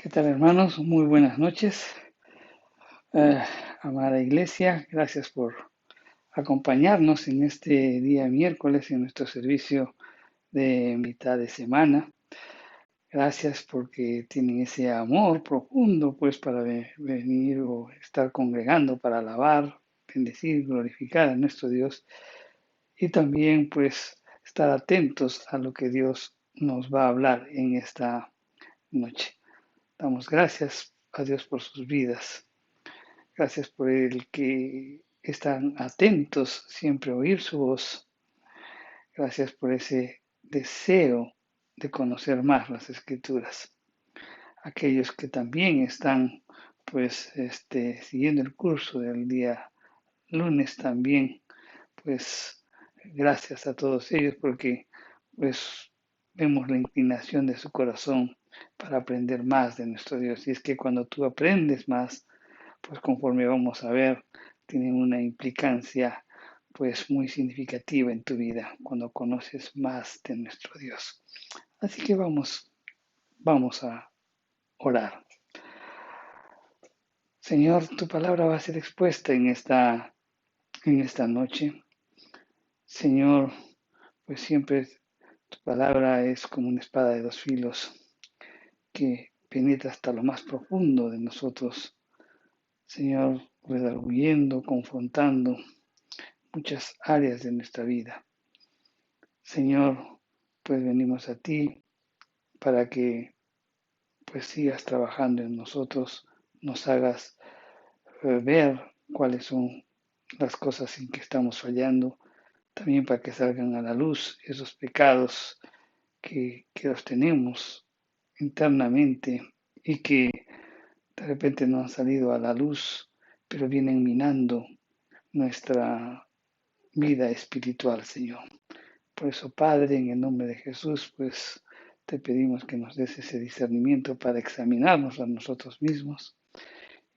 ¿Qué tal, hermanos? Muy buenas noches. Eh, Amada iglesia, gracias por acompañarnos en este día miércoles en nuestro servicio de mitad de semana. Gracias porque tienen ese amor profundo, pues, para venir o estar congregando para alabar, bendecir, glorificar a nuestro Dios y también, pues, estar atentos a lo que Dios nos va a hablar en esta noche. Damos gracias a Dios por sus vidas. Gracias por el que están atentos siempre a oír su voz. Gracias por ese deseo de conocer más las Escrituras. Aquellos que también están, pues, siguiendo el curso del día lunes también, pues, gracias a todos ellos porque, pues, vemos la inclinación de su corazón para aprender más de nuestro Dios. Y es que cuando tú aprendes más, pues conforme vamos a ver, tienen una implicancia pues muy significativa en tu vida cuando conoces más de nuestro Dios. Así que vamos a orar. Señor, tu palabra va a ser expuesta en esta noche. Señor, pues siempre tu palabra es como una espada de dos filos que penetra hasta lo más profundo de nosotros. Señor, redarguyendo, confrontando muchas áreas de nuestra vida. Señor, pues venimos a ti para que pues sigas trabajando en nosotros, nos hagas ver cuáles son las cosas en que estamos fallando, también para que salgan a la luz esos pecados que los tenemos internamente y que de repente no han salido a la luz, pero vienen minando nuestra vida espiritual, Señor. Por eso, Padre, en el nombre de Jesús, pues te pedimos que nos des ese discernimiento para examinarnos a nosotros mismos,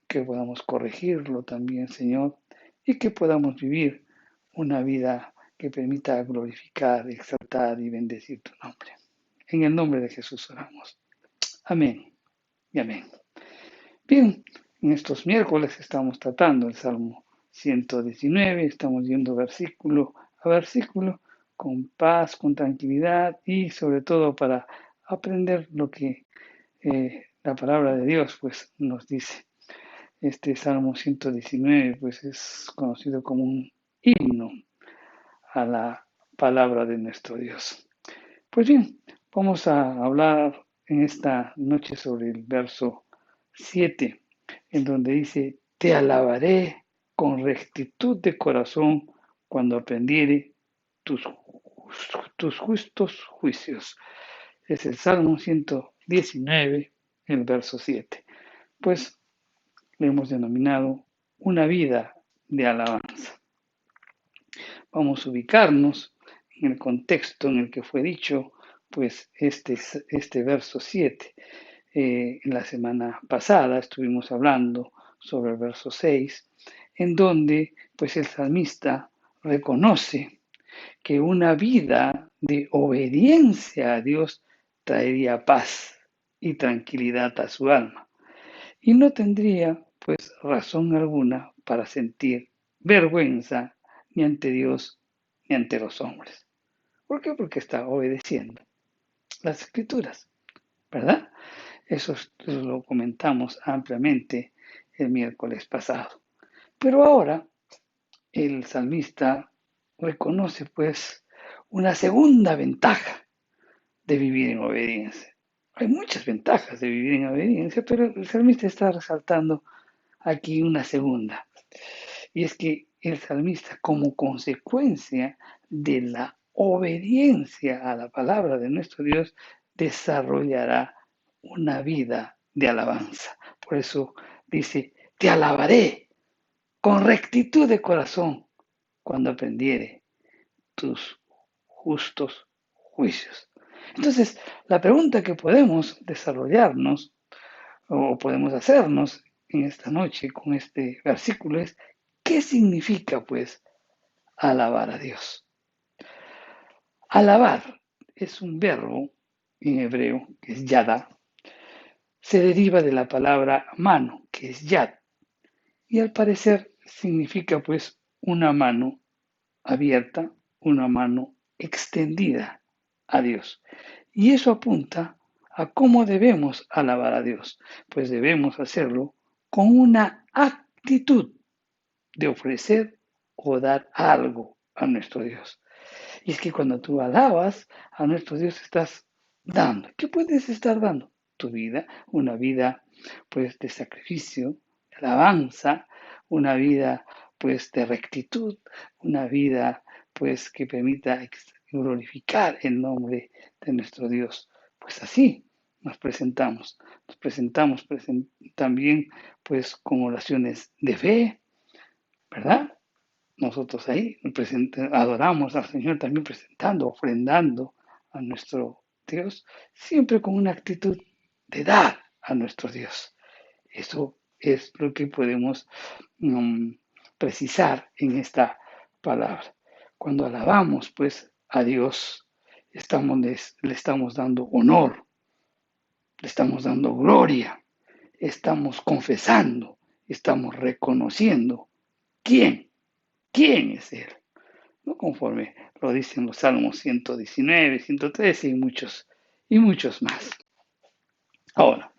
que podamos corregirlo también, Señor, y que podamos vivir una vida que permita glorificar, exaltar y bendecir tu nombre. En el nombre de Jesús oramos. Amén y amén. Bien, en estos miércoles estamos tratando el Salmo 119, estamos yendo versículo a versículo con paz, con tranquilidad y sobre todo para aprender lo que la palabra de Dios pues nos dice. Este Salmo 119 pues es conocido como un himno a la palabra de nuestro Dios. Pues bien, vamos a hablar en esta noche sobre el verso 7, en donde dice, te alabaré con rectitud de corazón cuando aprendiere tus, tus justos juicios. Es el Salmo 119, el verso 7. Pues le hemos denominado una vida de alabanza. Vamos a ubicarnos en el contexto en el que fue dicho pues este verso 7. En la semana pasada estuvimos hablando sobre el verso 6, en donde pues el salmista reconoce que una vida de obediencia a Dios traería paz y tranquilidad a su alma y no tendría pues razón alguna para sentir vergüenza ni ante Dios ni ante los hombres. ¿Por qué? Porque está obedeciendo las escrituras, ¿verdad? Eso lo comentamos ampliamente el miércoles pasado. Pero ahora el salmista reconoce pues una segunda ventaja de vivir en obediencia. Hay muchas ventajas de vivir en obediencia, pero el salmista está resaltando aquí una segunda. Y es que el salmista, como consecuencia de la obediencia a la palabra de nuestro Dios, desarrollará una vida de alabanza. Por eso dice, te alabaré con rectitud de corazón cuando aprendiere tus justos juicios. Entonces, la pregunta que podemos desarrollarnos o podemos hacernos en esta noche con este versículo es, ¿qué significa pues alabar a Dios? Alabar es un verbo en hebreo que es yada, se deriva de la palabra mano, que es yad, y al parecer significa pues una mano abierta, una mano extendida a Dios. Y eso apunta a cómo debemos alabar a Dios, pues debemos hacerlo con una actitud de ofrecer o dar algo a nuestro Dios. Y es que cuando tú alabas a nuestro Dios estás dando. ¿Qué puedes estar dando? Tu vida, una vida pues de sacrificio, de alabanza, una vida pues de rectitud, una vida pues que permita glorificar el nombre de nuestro Dios. Pues así nos presentamos también pues con oraciones de fe, ¿verdad? Nosotros ahí adoramos al Señor también presentando, ofrendando a nuestro Dios, siempre con una actitud de dar a nuestro Dios. Eso es lo que podemos precisar en esta palabra. Cuando alabamos pues a Dios, le estamos dando honor, le estamos dando gloria, estamos confesando, estamos reconociendo quién, quién es Él. No conforme lo dicen los Salmos 119, 113 y muchos más. Ahora,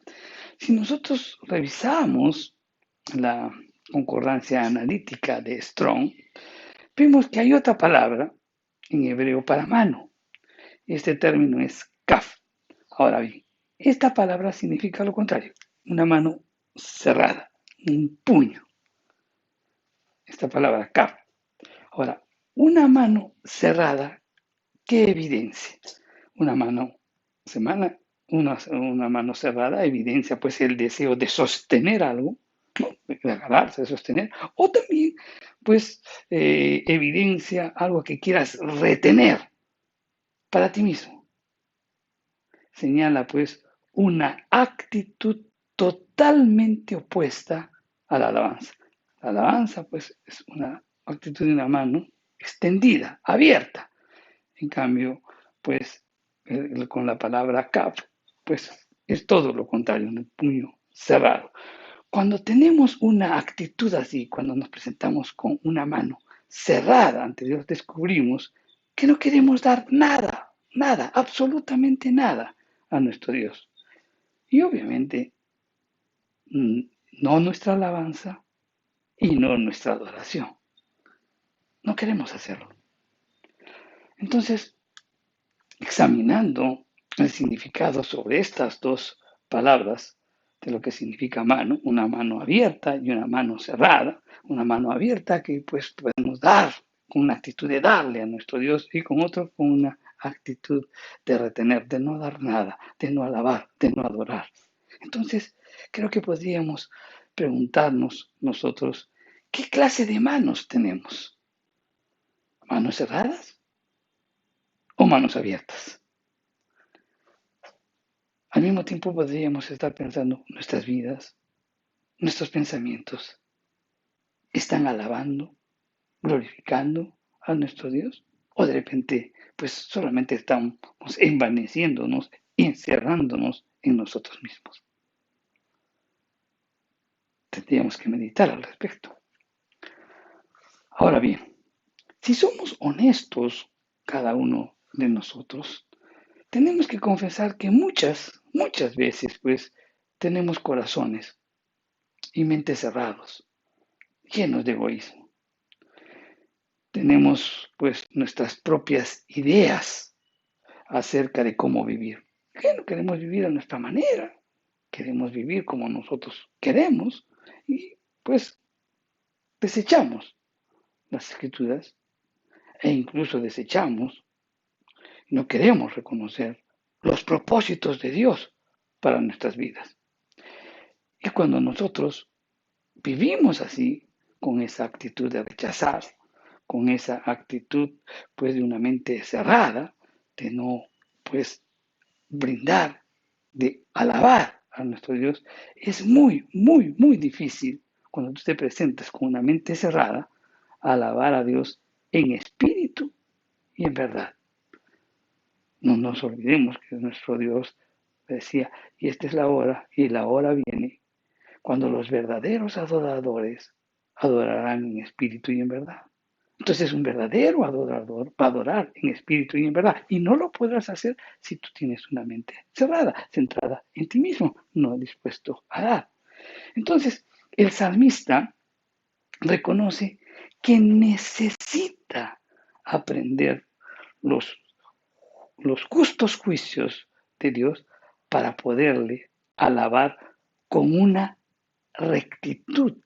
si nosotros revisamos la concordancia analítica de Strong, vemos que hay otra palabra en hebreo para mano. Este término es kaf. Ahora bien, esta palabra significa lo contrario, una mano cerrada, un puño. Esta palabra kaf. Ahora, una mano cerrada, ¿qué evidencia? Una mano semana, una mano cerrada evidencia pues el deseo de sostener algo, ¿no? De agarrarse, de sostener, o también pues evidencia algo que quieras retener para ti mismo. Señala pues una actitud totalmente opuesta a la alabanza. La alabanza pues es una actitud de una mano extendida, abierta. En cambio, pues con la palabra kaf, pues es todo lo contrario, un puño cerrado. Cuando tenemos una actitud así, cuando nos presentamos con una mano cerrada ante Dios, descubrimos que no queremos dar nada, nada, absolutamente nada a nuestro Dios. Y obviamente no nuestra alabanza y no nuestra adoración. No queremos hacerlo. Entonces, examinando el significado sobre estas dos palabras, de lo que significa mano, una mano abierta y una mano cerrada, una mano abierta que pues podemos dar con una actitud de darle a nuestro Dios y con otro con una actitud de retener, de no dar nada, de no alabar, de no adorar. Entonces, creo que podríamos preguntarnos nosotros, ¿qué clase de manos tenemos? ¿Manos cerradas o manos abiertas? Al mismo tiempo podríamos estar pensando, nuestras vidas, nuestros pensamientos, ¿están alabando, glorificando a nuestro Dios? ¿O de repente, pues solamente estamos envaneciéndonos, encerrándonos en nosotros mismos? Tendríamos que meditar al respecto. Ahora bien, si somos honestos, cada uno de nosotros, tenemos que confesar que muchas veces, pues, tenemos corazones y mentes cerrados, llenos de egoísmo. Tenemos pues nuestras propias ideas acerca de cómo vivir. Que no queremos vivir a nuestra manera, queremos vivir como nosotros queremos y pues desechamos las escrituras e incluso desechamos, no queremos reconocer los propósitos de Dios para nuestras vidas. Y cuando nosotros vivimos así, con esa actitud de rechazar, con esa actitud pues de una mente cerrada, de no pues brindar, de alabar a nuestro Dios, es muy difícil cuando tú te presentas con una mente cerrada, alabar a Dios en espíritu y en verdad. No nos olvidemos que nuestro Dios decía, y esta es la hora, y la hora viene, cuando los verdaderos adoradores adorarán en espíritu y en verdad. Entonces un verdadero adorador va a adorar en espíritu y en verdad. Y no lo podrás hacer si tú tienes una mente cerrada, centrada en ti mismo, no dispuesto a dar. Entonces el salmista reconoce que necesita aprender los, los justos juicios de Dios para poderle alabar con una rectitud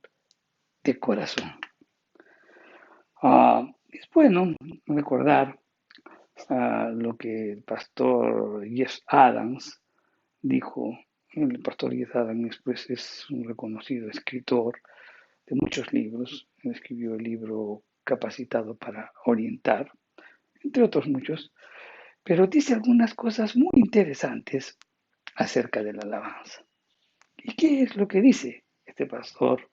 de corazón. Es bueno recordar lo que el pastor Jeff Adams dijo. El pastor Jeff Adams pues, es un reconocido escritor de muchos libros. Escribió el libro Capacitado para Orientar, entre otros muchos, pero dice algunas cosas muy interesantes acerca de la alabanza. ¿Y qué es lo que dice este pastor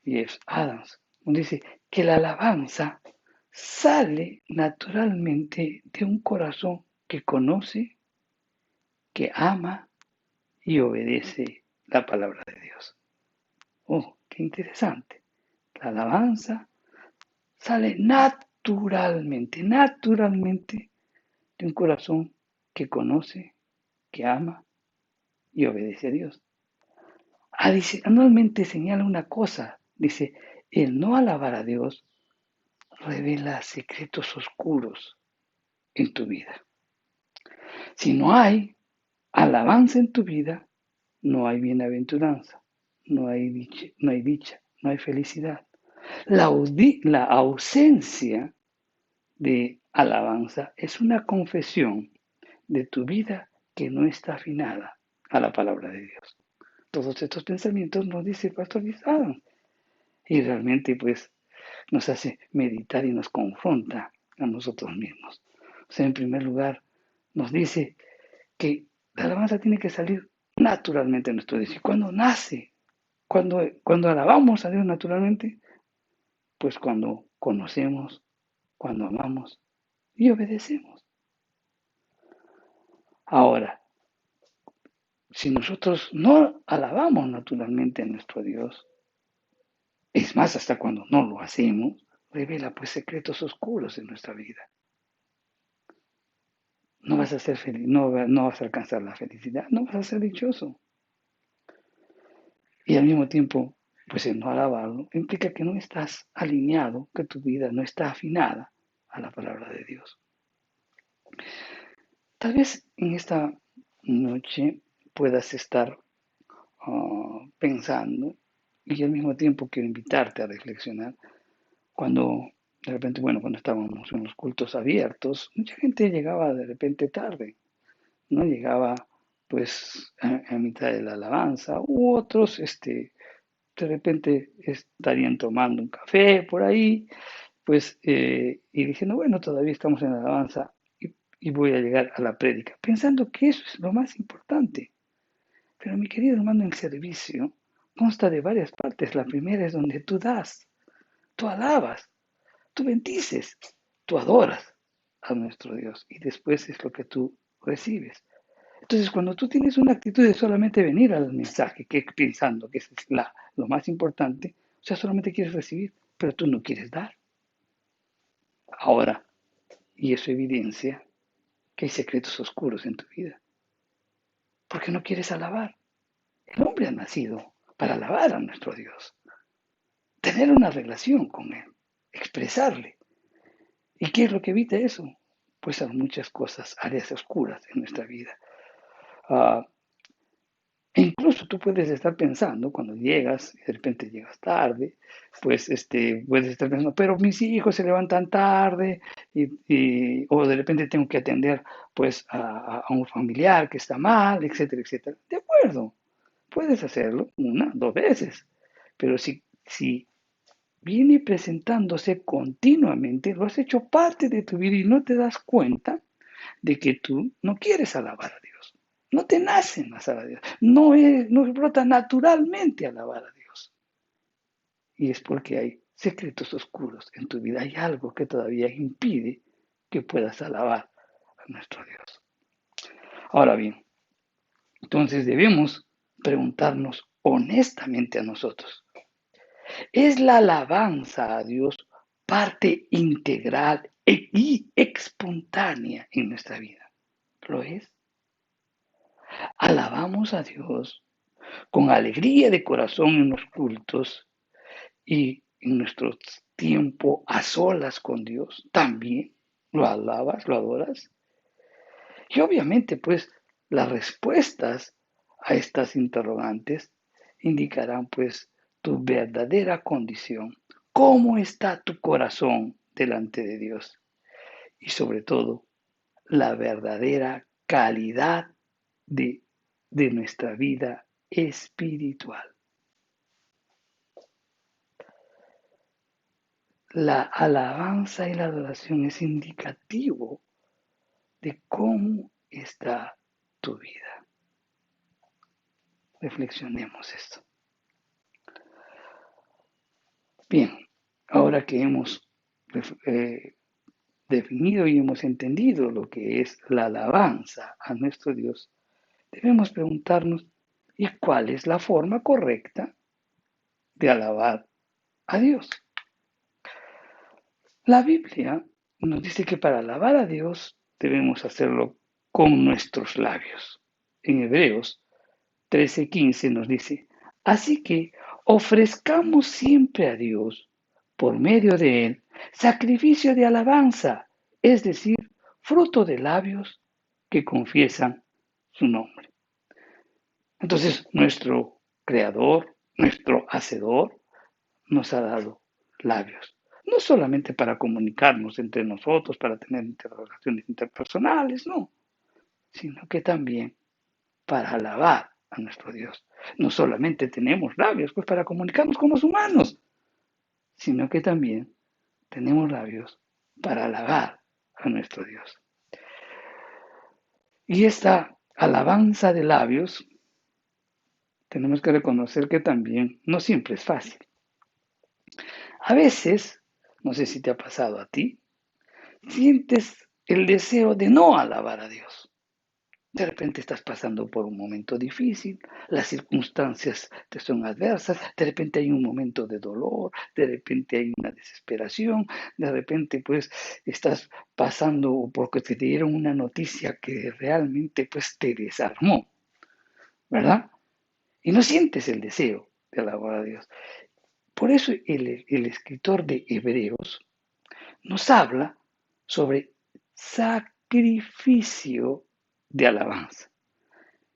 Jeff Adams? Dice que la alabanza sale naturalmente de un corazón que conoce, que ama y obedece la palabra de Dios. Oh, qué interesante. La alabanza sale naturalmente de un corazón que conoce, que ama y obedece a Dios. Adicionalmente señala una cosa, dice, el no alabar a Dios revela secretos oscuros en tu vida. Si no hay alabanza en tu vida, no hay bienaventuranza, no hay felicidad. La ausencia de alabanza es una confesión de tu vida que no está afinada a la palabra de Dios. Todos estos pensamientos nos dice el pastor Adam y realmente pues nos hace meditar y nos confronta a nosotros mismos. O sea, en primer lugar, nos dice que la alabanza tiene que salir naturalmente de nuestro Dios. Y cuando nace, cuando alabamos a Dios naturalmente, pues cuando conocemos, cuando amamos y obedecemos. Ahora, si nosotros no alabamos naturalmente a nuestro Dios, es más, hasta cuando no lo hacemos, revela pues secretos oscuros en nuestra vida. No vas a ser feliz, no vas a alcanzar la felicidad, no vas a ser dichoso. Y al mismo tiempo, pues el no alabarlo implica que no estás alineado, que tu vida no está afinada a la palabra de Dios. Tal vez en esta noche puedas estar pensando y al mismo tiempo quiero invitarte a reflexionar cuando de repente, bueno, cuando estábamos en los cultos abiertos, mucha gente llegaba de repente tarde, ¿no? Llegaba pues a mitad de la alabanza, u otros de repente estarían tomando un café por ahí, pues, y diciendo, bueno, todavía estamos en la alabanza y voy a llegar a la prédica, pensando que eso es lo más importante. Pero mi querido hermano, el servicio consta de varias partes. La primera es donde tú das, tú alabas, tú bendices, tú adoras a nuestro Dios y después es lo que tú recibes. Entonces, cuando tú tienes una actitud de solamente venir al mensaje, que pensando que es lo más importante, o sea, solamente quieres recibir, pero tú no quieres dar. Ahora, y eso evidencia que hay secretos oscuros en tu vida, porque no quieres alabar. El hombre ha nacido para alabar a nuestro Dios, tener una relación con Él, expresarle. ¿Y qué es lo que evita eso? Pues hay muchas cosas, áreas oscuras en nuestra vida. Uh, E incluso tú puedes estar pensando cuando llegas, y de repente llegas tarde, pues puedes estar pensando, pero mis hijos se levantan tarde o de repente tengo que atender pues a un familiar que está mal, etcétera, etcétera. De acuerdo, puedes hacerlo una, dos veces, pero si viene presentándose continuamente, lo has hecho parte de tu vida y no te das cuenta de que tú no quieres alabar a Dios. No te nace más alabar a Dios. No brota naturalmente alabar a Dios. Y es porque hay secretos oscuros en tu vida. Hay algo que todavía impide que puedas alabar a nuestro Dios. Ahora bien, Entonces debemos preguntarnos honestamente a nosotros, ¿es la alabanza a Dios parte integral y espontánea en nuestra vida? ¿Lo es? Alabamos a Dios con alegría de corazón en los cultos y en nuestro tiempo a solas con Dios. También lo alabas, lo adoras. Y obviamente, pues, las respuestas a estas interrogantes indicarán, pues, tu verdadera condición. ¿Cómo está tu corazón delante de Dios? Y sobre todo, la verdadera calidad de, de nuestra vida espiritual. La alabanza y la adoración es indicativo de cómo está tu vida. Reflexionemos esto. Bien, ahora que hemos eh, definido y hemos entendido lo que es la alabanza a nuestro Dios, debemos preguntarnos, ¿y cuál es la forma correcta de alabar a Dios? La Biblia nos dice que para alabar a Dios debemos hacerlo con nuestros labios. En Hebreos 13:15 nos dice, así que ofrezcamos siempre a Dios, por medio de Él, sacrificio de alabanza, es decir, fruto de labios que confiesan su nombre. Entonces, nuestro Creador, nuestro Hacedor, nos ha dado labios. No solamente para comunicarnos entre nosotros, para tener relaciones interpersonales, no, sino que también para alabar a nuestro Dios. No solamente tenemos labios pues para comunicarnos con los humanos, sino que también tenemos labios para alabar a nuestro Dios. Y esta alabanza de labios, tenemos que reconocer que también no siempre es fácil. A veces, no sé si te ha pasado a ti, sientes el deseo de no alabar a Dios. De repente estás pasando por un momento difícil, las circunstancias te son adversas, de repente hay un momento de dolor, de repente hay una desesperación, de repente pues estás pasando porque te dieron una noticia que realmente pues te desarmó, ¿verdad? Y no sientes el deseo de alabar a Dios. Por eso el escritor de Hebreos nos habla sobre sacrificio de alabanza.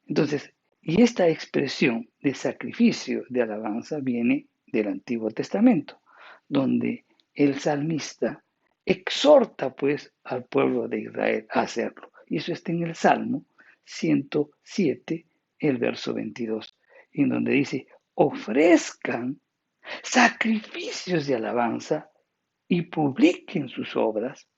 Entonces, y esta expresión de sacrificio de alabanza viene del Antiguo Testamento, donde el salmista exhorta pues al pueblo de Israel a hacerlo. Y eso está en el Salmo 107, el verso 22, en donde dice, ofrezcan sacrificios de alabanza y publiquen sus obras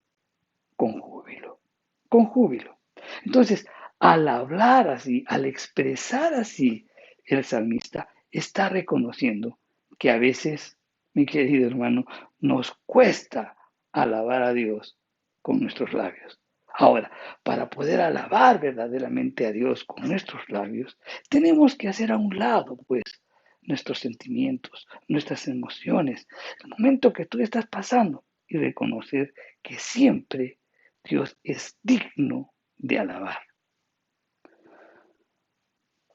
con júbilo, con júbilo. Entonces, al hablar así, al expresar así, el salmista está reconociendo que a veces, mi querido hermano, nos cuesta alabar a Dios con nuestros labios. Ahora, para poder alabar verdaderamente a Dios con nuestros labios, tenemos que hacer a un lado, pues, nuestros sentimientos, nuestras emociones, el momento que tú estás pasando y reconocer que siempre Dios es digno de alabar.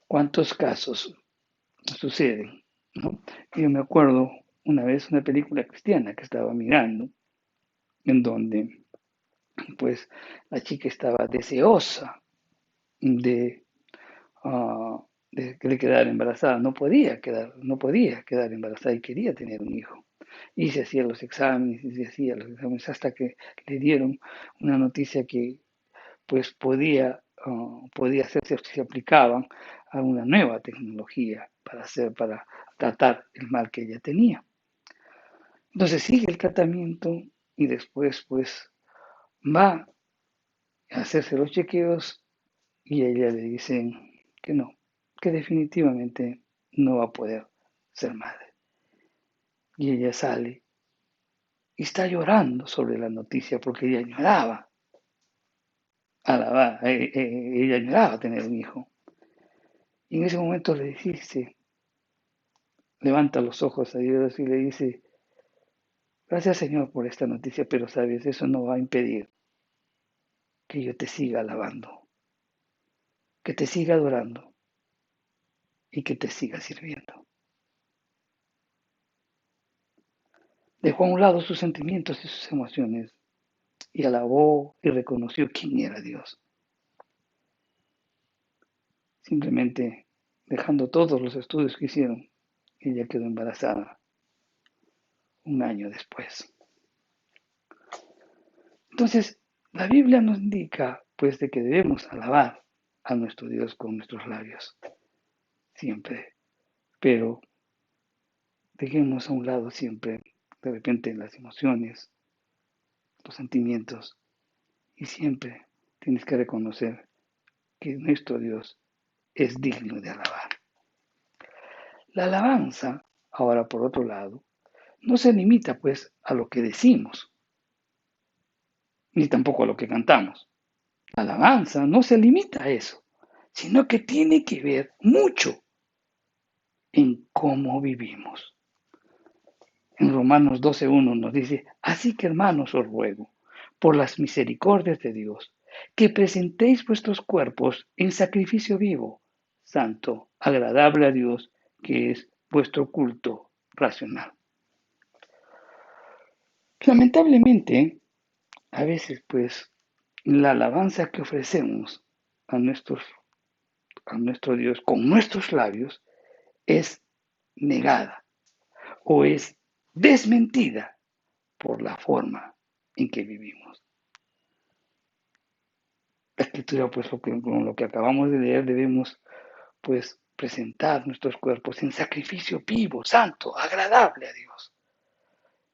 ¿Cuántos casos suceden? ¿No? Yo me acuerdo una vez una película cristiana que estaba mirando, en donde pues la chica estaba deseosa de, de que le quedara embarazada, no podía quedar embarazada y quería tener un hijo. Y se hacía los exámenes, y se hacía los exámenes hasta que le dieron una noticia que pues podía hacerse si se aplicaban a una nueva tecnología para tratar el mal que ella tenía. Entonces sigue el tratamiento y después pues va a hacerse los chequeos y a ella le dicen que no, que definitivamente no va a poder ser madre. Y ella sale y está llorando sobre la noticia porque ella añoraba, ella añoraba tener un hijo. Y en ese momento le dice, levanta los ojos a Dios y le dice, gracias Señor por esta noticia, pero sabes, eso no va a impedir que yo te siga alabando, que te siga adorando y que te siga sirviendo. Dejó a un lado sus sentimientos y sus emociones y alabó y reconoció quién era Dios. Simplemente dejando todos los estudios que hicieron, ella quedó embarazada un año después. Entonces, la Biblia nos indica, pues, de que debemos alabar a nuestro Dios con nuestros labios, siempre, pero dejemos a un lado siempre, de repente, las emociones, los sentimientos, y siempre tienes que reconocer que nuestro Dios es digno de alabar. La alabanza, ahora por otro lado, no se limita pues a lo que decimos, ni tampoco a lo que cantamos. La alabanza no se limita a eso, sino que tiene que ver mucho en cómo vivimos. En Romanos 12:1 nos dice, así que hermanos os ruego, por las misericordias de Dios, que presentéis vuestros cuerpos en sacrificio vivo, santo, agradable a Dios, que es vuestro culto racional. Lamentablemente, a veces pues la alabanza que ofrecemos a, a nuestro Dios con nuestros labios es negada o es desmentida por la forma en que vivimos. La escritura, pues con lo que acabamos de leer, debemos pues presentar nuestros cuerpos en sacrificio vivo, santo, agradable a Dios.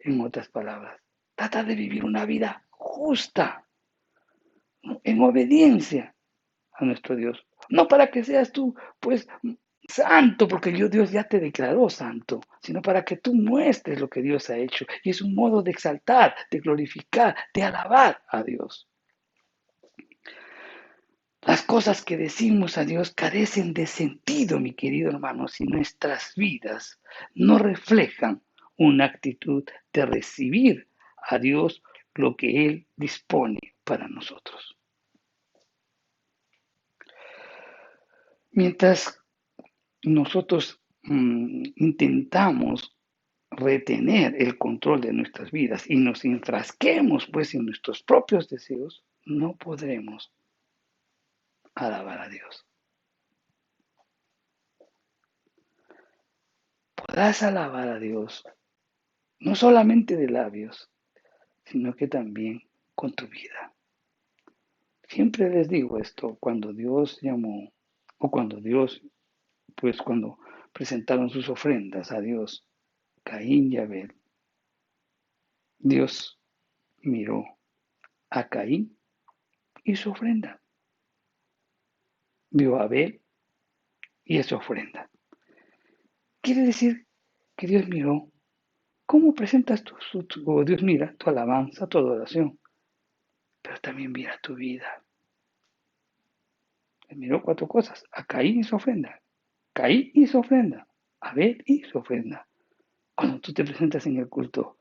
En otras palabras, trata de vivir una vida justa, en obediencia a nuestro Dios. No para que seas tú, pues, santo, porque Dios ya te declaró santo, sino para que tú muestres lo que Dios ha hecho. Y es un modo de exaltar, de glorificar, de alabar a Dios. Las cosas que decimos a Dios carecen de sentido, mi querido hermano, si nuestras vidas no reflejan una actitud de recibir a Dios lo que Él dispone para nosotros. Mientras nosotros intentamos retener el control de nuestras vidas y nos enfrasquemos pues en nuestros propios deseos, no podremos alabar a Dios. Podrás alabar a Dios no solamente de labios, sino que también con tu vida. Siempre les digo esto, cuando Dios llamó, o cuando Dios, pues cuando presentaron sus ofrendas a Dios, Caín y Abel, Dios miró a Caín y su ofrenda, vio a Abel y su ofrenda. Quiere decir que Dios miró cómo presentas o Dios mira tu alabanza, tu adoración, pero también mira tu vida. Él miró cuatro cosas, a Caín y su ofrenda, Caín y su ofrenda, Abel y su ofrenda. Cuando tú te presentas en el culto,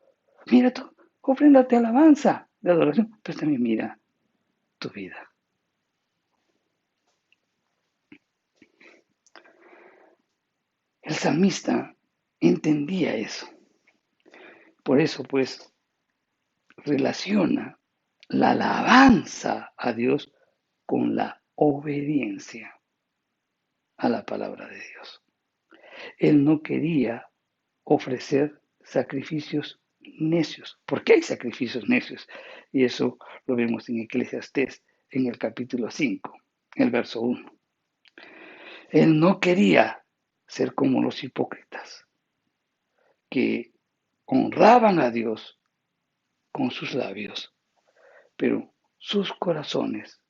mira tu ofrenda de alabanza, de adoración, pero también mira tu vida. El salmista entendía eso. Por eso, pues, relaciona la alabanza a Dios con la obediencia a la palabra de Dios. Él no quería ofrecer sacrificios necios. ¿Por qué hay sacrificios necios? Y eso lo vemos en Eclesiastés en el capítulo 5, el verso 1. Él no quería ser como los hipócritas que honraban a Dios con sus labios, pero sus corazones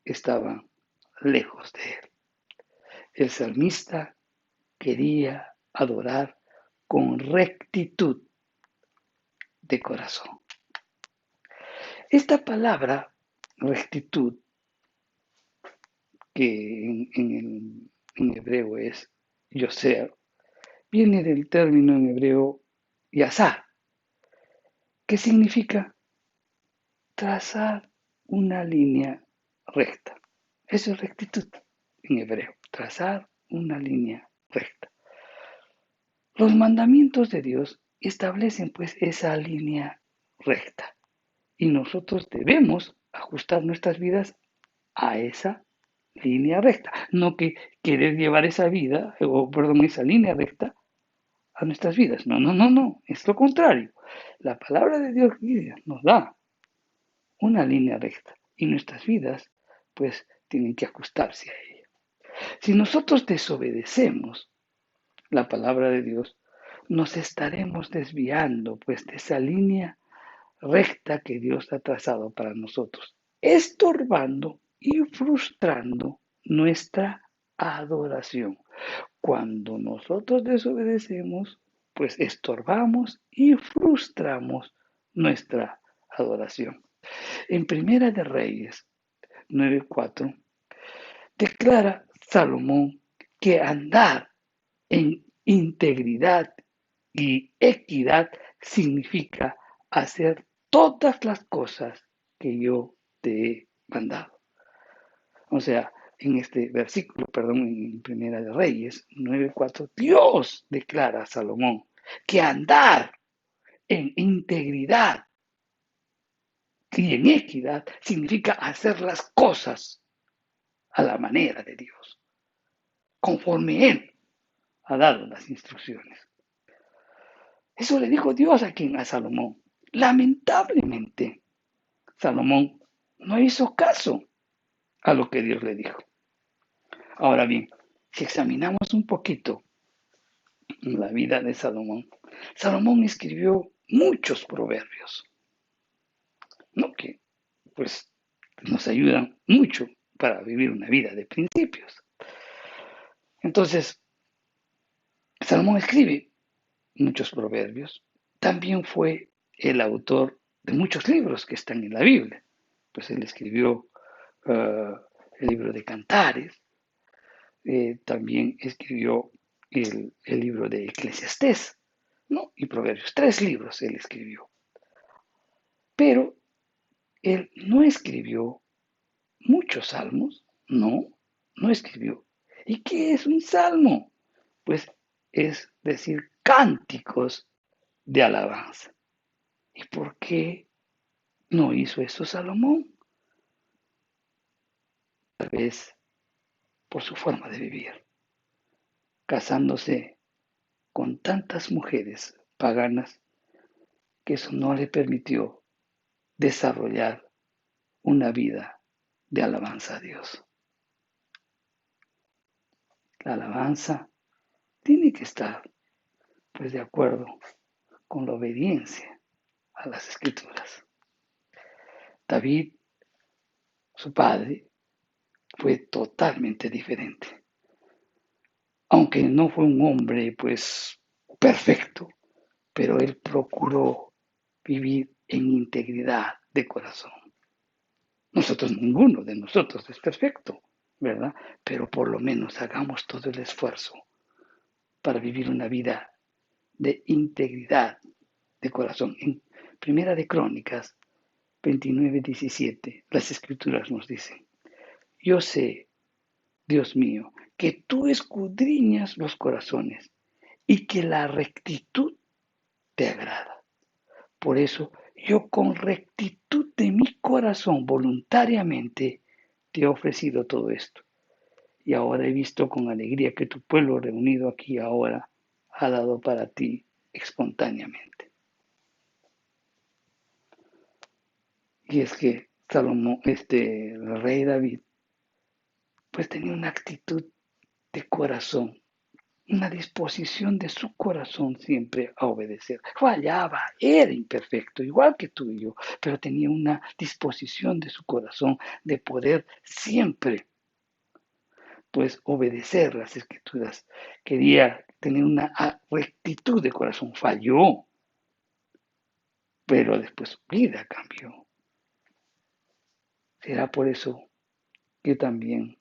estaban lejos de él. El salmista quería adorar con rectitud de corazón. Esta palabra rectitud, que en en hebreo es yoser, viene del término en hebreo yazar, que significa trazar una línea recta. Eso es rectitud en hebreo, trazar una línea recta. Los mandamientos de Dios establecen pues esa línea recta y nosotros debemos ajustar nuestras vidas a esa línea recta, no que querer llevar esa vida, o perdón, esa línea recta a nuestras vidas. No, no, no, no, es lo contrario. La palabra de Dios nos da una línea recta y nuestras vidas pues tienen que ajustarse a ella. Si nosotros desobedecemos la palabra de Dios, nos estaremos desviando pues de esa línea recta que Dios ha trazado para nosotros, estorbando y frustrando nuestra adoración. Cuando nosotros desobedecemos, pues estorbamos y frustramos nuestra adoración. En Primera de Reyes 9:4 declara Salomón que andar en integridad y equidad significa hacer todas las cosas que yo te he mandado. O sea, en este versículo, perdón, en Primera de Reyes 9:4, Dios declara a Salomón que andar en integridad y en equidad significa hacer las cosas a la manera de Dios, conforme Él ha dado las instrucciones. Eso le dijo Dios a Salomón. Lamentablemente, Salomón no hizo caso a lo que Dios le dijo. Ahora bien, si examinamos un poquito la vida de Salomón, Salomón escribió muchos proverbios, ¿no? Que pues nos ayudan mucho para vivir una vida de principios. Entonces, Salomón escribe muchos proverbios. También fue el autor de muchos libros que están en la Biblia. Pues él escribió el libro de Cantares, también escribió el libro de Eclesiastés, ¿no? Y Proverbios. 3 libros él escribió. Pero él no escribió muchos salmos, no escribió. ¿Y qué es un salmo? Pues es decir, cánticos de alabanza. ¿Y por qué no hizo eso Salomón? Tal vez por su forma de vivir, casándose con tantas mujeres paganas que eso no le permitió desarrollar una vida de alabanza a Dios. La alabanza tiene que estar pues de acuerdo con la obediencia a las escrituras. David, su padre, fue totalmente diferente. Aunque no fue un hombre pues perfecto, pero él procuró vivir en integridad de corazón. Ninguno de nosotros es perfecto, ¿verdad? Pero por lo menos hagamos todo el esfuerzo para vivir una vida de integridad de corazón. En Primera de Crónicas 29:17, las escrituras nos dicen, yo sé, Dios mío, que tú escudriñas los corazones y que la rectitud te agrada. Por eso yo con rectitud de mi corazón voluntariamente te he ofrecido todo esto. Y ahora he visto con alegría que tu pueblo reunido aquí ahora ha dado para ti espontáneamente. Y es que Salomón, el rey David, pues tenía una actitud de corazón, una disposición de su corazón siempre a obedecer. Fallaba, era imperfecto, igual que tú y yo, pero tenía una disposición de su corazón de poder siempre, pues, obedecer las escrituras. Quería tener una rectitud de corazón. Falló, pero después su vida cambió. Será por eso que también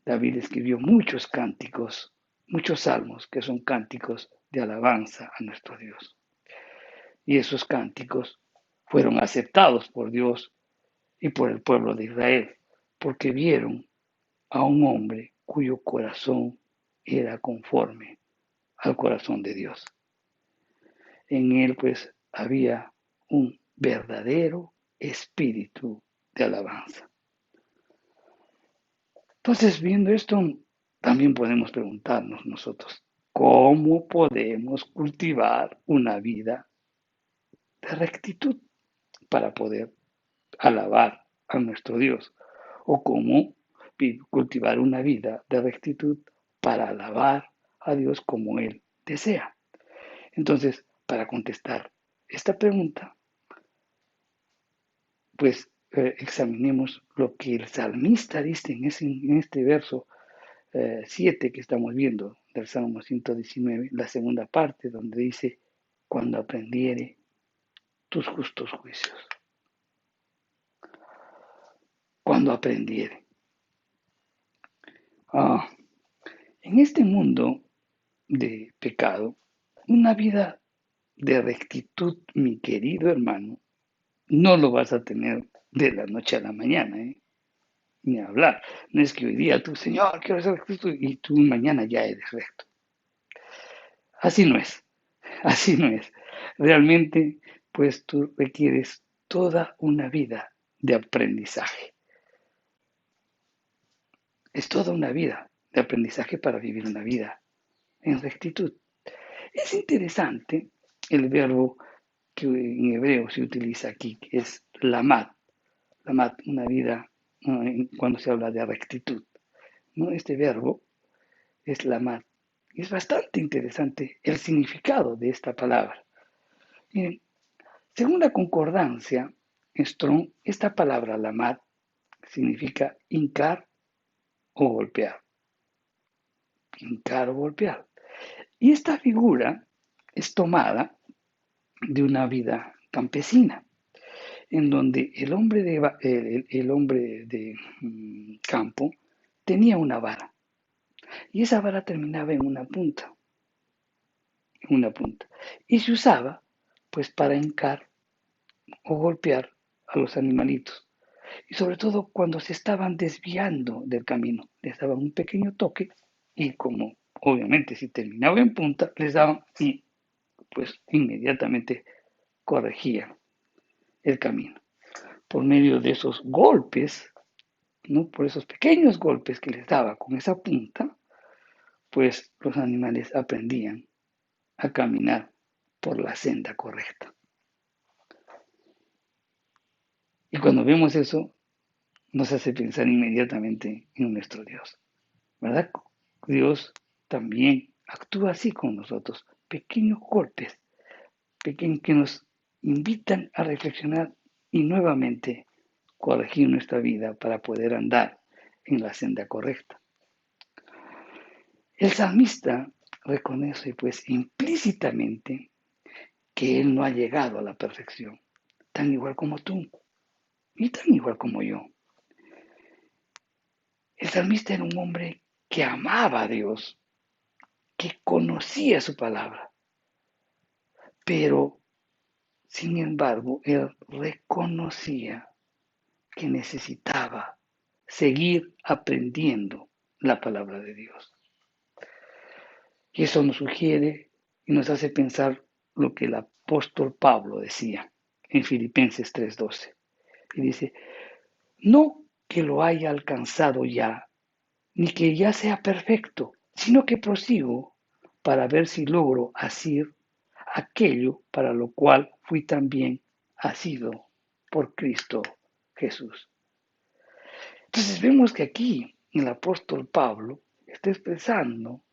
David escribió muchos cánticos, muchos salmos que son cánticos de alabanza a nuestro Dios. Y esos cánticos fueron aceptados por Dios y por el pueblo de Israel, porque vieron a un hombre cuyo corazón era conforme al corazón de Dios. En él pues había un verdadero espíritu de alabanza. Entonces, viendo esto, también podemos preguntarnos nosotros, ¿cómo podemos cultivar una vida de rectitud para poder alabar a nuestro Dios? ¿O cómo cultivar una vida de rectitud para alabar a Dios como Él desea? Entonces, para contestar esta pregunta, pues examinemos lo que el salmista dice en este verso 7 que estamos viendo del Salmo 119, la segunda parte, donde dice, cuando aprendiere tus justos juicios. Cuando aprendiere. Ah, en este mundo de pecado, una vida de rectitud, mi querido hermano, no lo vas a tener de la noche a la mañana, ni hablar. No es que hoy día tú, Señor, quiero ser recto, y tú mañana ya eres recto. Así no es, así no es. Realmente, pues tú requieres toda una vida de aprendizaje. Es toda una vida de aprendizaje para vivir una vida en rectitud. Es interesante el verbo que en hebreo se utiliza aquí, que es lamad. Lamad, una vida, cuando se habla de rectitud, ¿no? Este verbo es lamad. Y es bastante interesante el significado de esta palabra. Miren, según la concordancia Strong, esta palabra lamad significa hincar o golpear. Hincar o golpear. Y esta figura es tomada de una vida campesina, en donde el hombre de campo tenía una vara, y esa vara terminaba en una punta, y se usaba pues para hincar o golpear a los animalitos, y sobre todo cuando se estaban desviando del camino, les daban un pequeño toque, y como obviamente si terminaba en punta, les daban y pues inmediatamente corregían el camino. Por medio de esos golpes, ¿no? Por esos pequeños golpes que les daba con esa punta, pues los animales aprendían a caminar por la senda correcta. Y cuando vemos eso, nos hace pensar inmediatamente en nuestro Dios, ¿verdad? Dios también actúa así con nosotros, pequeños golpes, pequeños que nos invitan a reflexionar y nuevamente corregir nuestra vida para poder andar en la senda correcta. El salmista reconoce pues implícitamente que él no ha llegado a la perfección, tan igual como tú y tan igual como yo. El salmista era un hombre que amaba a Dios, que conocía su palabra, pero sin embargo él reconocía que necesitaba seguir aprendiendo la palabra de Dios. Y eso nos sugiere y nos hace pensar lo que el apóstol Pablo decía en Filipenses 3:12. Y dice, no que lo haya alcanzado ya, ni que ya sea perfecto, sino que prosigo para ver si logro asir aquello para lo cual fui también asido por Cristo Jesús. Entonces vemos que aquí el apóstol Pablo está expresando,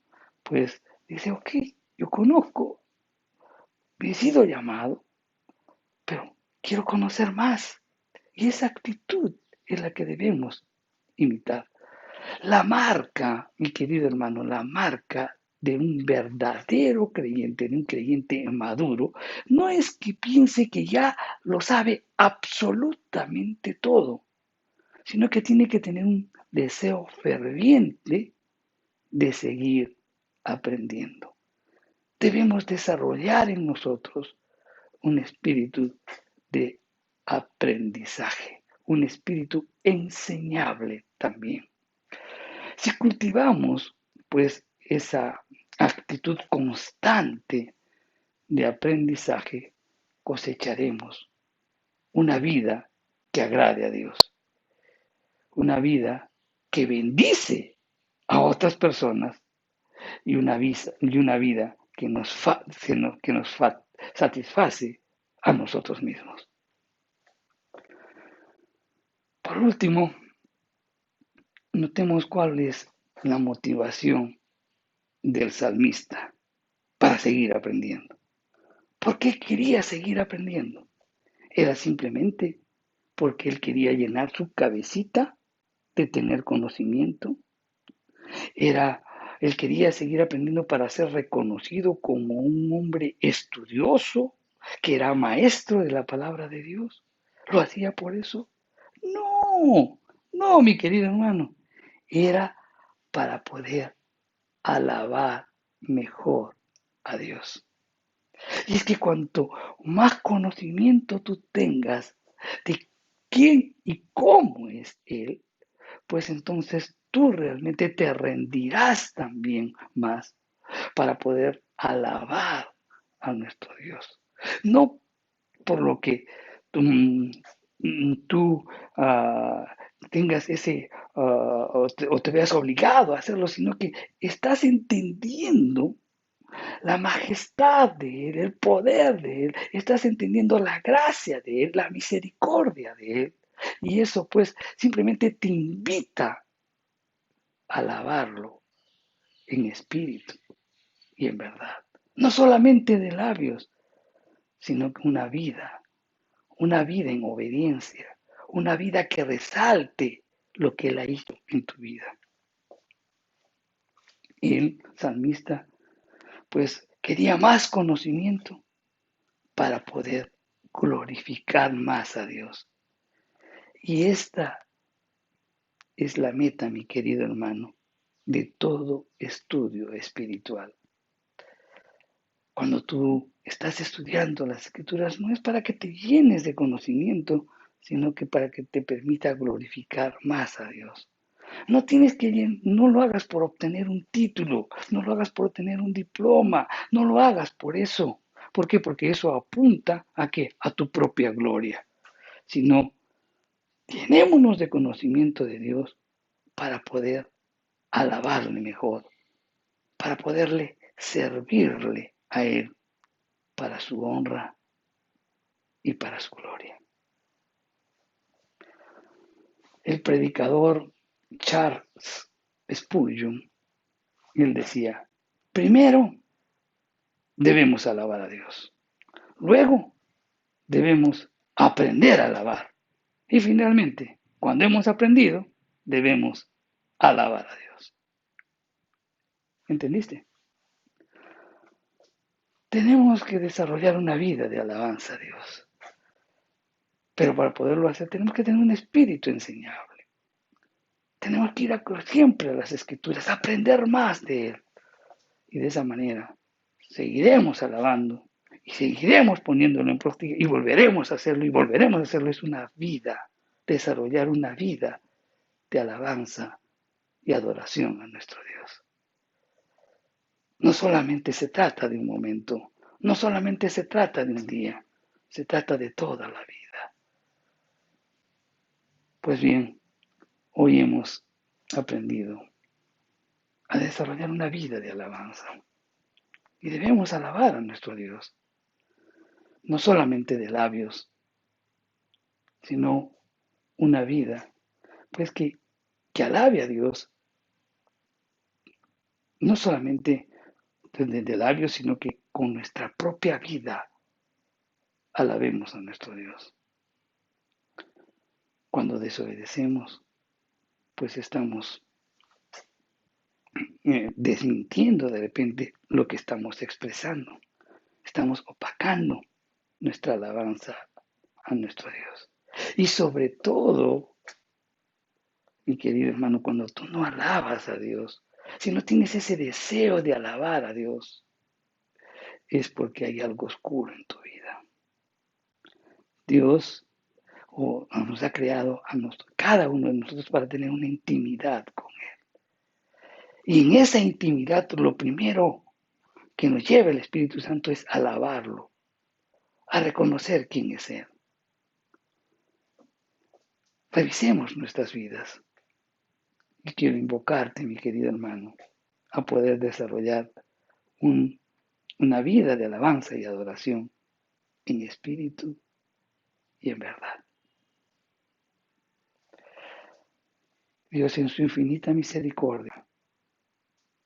pues dice, ok, yo conozco, he sido llamado, pero quiero conocer más. Y esa actitud es la que debemos imitar. La marca, mi querido hermano, la marca de un verdadero creyente, de un creyente maduro, no es que piense que ya lo sabe absolutamente todo, sino que tiene que tener un deseo ferviente de seguir aprendiendo. Debemos desarrollar en nosotros un espíritu de aprendizaje, un espíritu enseñable también. Si cultivamos pues esa actitud constante de aprendizaje, cosecharemos una vida que agrade a Dios, una vida que bendice a otras personas y una vida que nos satisface a nosotros mismos. Por último, notemos cuál es la motivación del salmista para seguir aprendiendo. ¿Por qué quería seguir aprendiendo? ¿Era simplemente porque él quería llenar su cabecita de tener conocimiento? Él quería seguir aprendiendo para ser reconocido como un hombre estudioso, que era maestro de la palabra de Dios. ¿Lo hacía por eso? No, no, mi querido hermano. Era para poder alabar mejor a Dios. Y es que cuanto más conocimiento tú tengas de quién y cómo es Él, pues entonces tú realmente te rendirás también más para poder alabar a nuestro Dios. No por lo que tú tengas ese o te veas obligado a hacerlo, sino que estás entendiendo la majestad de Él, el poder de Él, estás entendiendo la gracia de Él, la misericordia de Él. Y eso pues simplemente te invita a alabarlo en espíritu y en verdad. No solamente de labios, sino que una vida en obediencia, una vida que resalte lo que Él ha hecho en tu vida. El salmista pues quería más conocimiento para poder glorificar más a Dios. Y esta es la meta, mi querido hermano, de todo estudio espiritual. Cuando tú estás estudiando las escrituras, no es para que te llenes de conocimiento, sino que para que te permita glorificar más a Dios. No lo hagas por obtener un título, no lo hagas por obtener un diploma, no lo hagas por eso. ¿Por qué? Porque eso apunta a qué? A tu propia gloria. Sino, llenémonos de conocimiento de Dios para poder alabarle mejor, para poderle servirle a Él para su honra y para su gloria. El predicador Charles Spurgeon, él decía, primero debemos alabar a Dios, luego debemos aprender a alabar y finalmente, cuando hemos aprendido, debemos alabar a Dios. ¿Entendiste? Tenemos que desarrollar una vida de alabanza a Dios. Pero para poderlo hacer tenemos que tener un espíritu enseñable. Tenemos que ir siempre a las escrituras, aprender más de Él. Y de esa manera seguiremos alabando y seguiremos poniéndolo en práctica y volveremos a hacerlo y volveremos a hacerlo. Es una vida, desarrollar una vida de alabanza y adoración a nuestro Dios. No solamente se trata de un momento, no solamente se trata de un día, se trata de toda la vida. Pues bien, hoy hemos aprendido a desarrollar una vida de alabanza y debemos alabar a nuestro Dios, no solamente de labios, sino una vida, pues que alabe a Dios, no solamente de labios, sino que con nuestra propia vida alabemos a nuestro Dios. Cuando desobedecemos, pues estamos desmintiendo de repente lo que estamos expresando. Estamos opacando nuestra alabanza a nuestro Dios. Y sobre todo, Mi querido hermano, cuando tú no alabas a Dios, si no tienes ese deseo de alabar a Dios, es porque hay algo oscuro en tu vida. Dios nos ha creado cada uno de nosotros para tener una intimidad con Él. Y en esa intimidad, lo primero que nos lleva el Espíritu Santo es alabarlo, a reconocer quién es Él. Revisemos nuestras vidas. Y quiero invocarte, mi querido hermano, a poder desarrollar una vida de alabanza y adoración en espíritu y en verdad. Dios, en su infinita misericordia,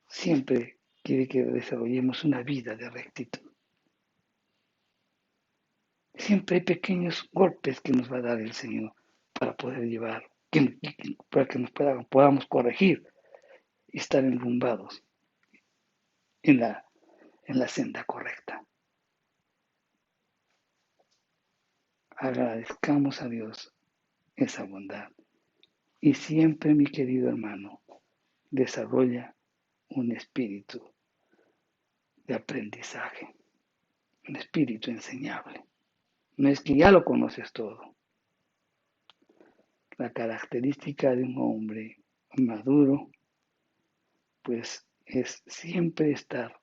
siempre quiere que desarrollemos una vida de rectitud. Siempre hay pequeños golpes que nos va a dar el Señor para poder llevar, para que podamos corregir y estar enrumbados en la senda correcta. Agradezcamos a Dios esa bondad. Y siempre, mi querido hermano, desarrolla un espíritu de aprendizaje, un espíritu enseñable. No es que ya lo conoces todo. La característica de un hombre maduro, pues es siempre estar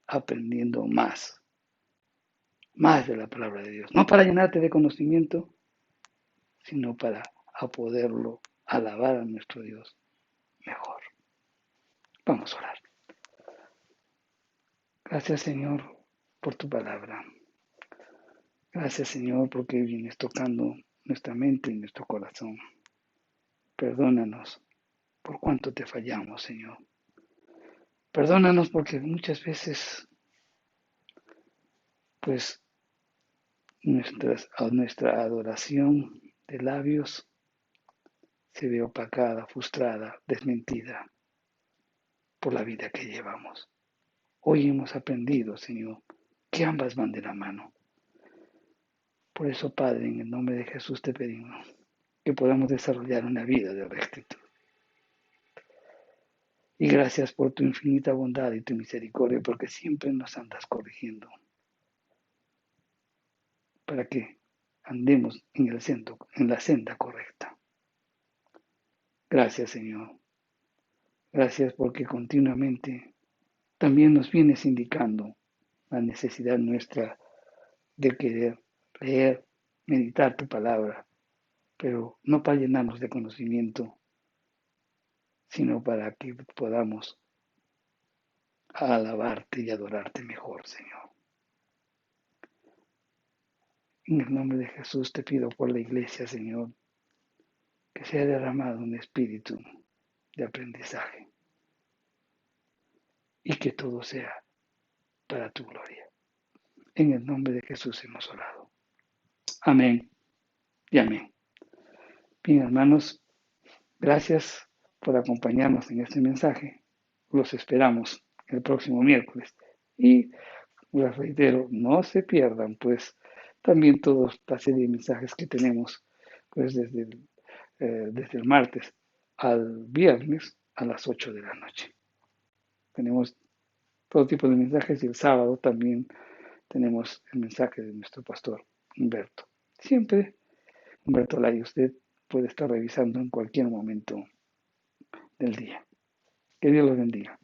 aprendiendo más de la palabra de Dios. No para llenarte de conocimiento, sino para poderlo alabar a nuestro Dios mejor. Vamos a orar. Gracias, Señor, por tu palabra. Gracias, Señor, porque vienes tocando nuestra mente y nuestro corazón. Perdónanos por cuánto te fallamos, Señor. Perdónanos porque muchas veces, pues, nuestra adoración de labios se ve opacada, frustrada, desmentida por la vida que llevamos. Hoy hemos aprendido, Señor, que ambas van de la mano. Por eso, Padre, en el nombre de Jesús te pedimos que podamos desarrollar una vida de rectitud. Y gracias por tu infinita bondad y tu misericordia, porque siempre nos andas corrigiendo para que andemos en la senda correcta. Gracias, Señor. Gracias porque continuamente también nos vienes indicando la necesidad nuestra de querer leer, meditar tu palabra, pero no para llenarnos de conocimiento, sino para que podamos alabarte y adorarte mejor, Señor. En el nombre de Jesús te pido por la iglesia, Señor, que sea derramado un espíritu de aprendizaje y que todo sea para tu gloria. En el nombre de Jesús hemos orado. Amén y amén. Bien, hermanos, gracias por acompañarnos en este mensaje. Los esperamos el próximo miércoles. Y les reitero, no se pierdan, pues también toda la serie de mensajes que tenemos, pues desde el martes al viernes a las 8 de la noche. Tenemos todo tipo de mensajes y el sábado también tenemos el mensaje de nuestro pastor Humberto. Siempre Humberto Lay, usted puede estar revisando en cualquier momento del día. Que Dios los bendiga.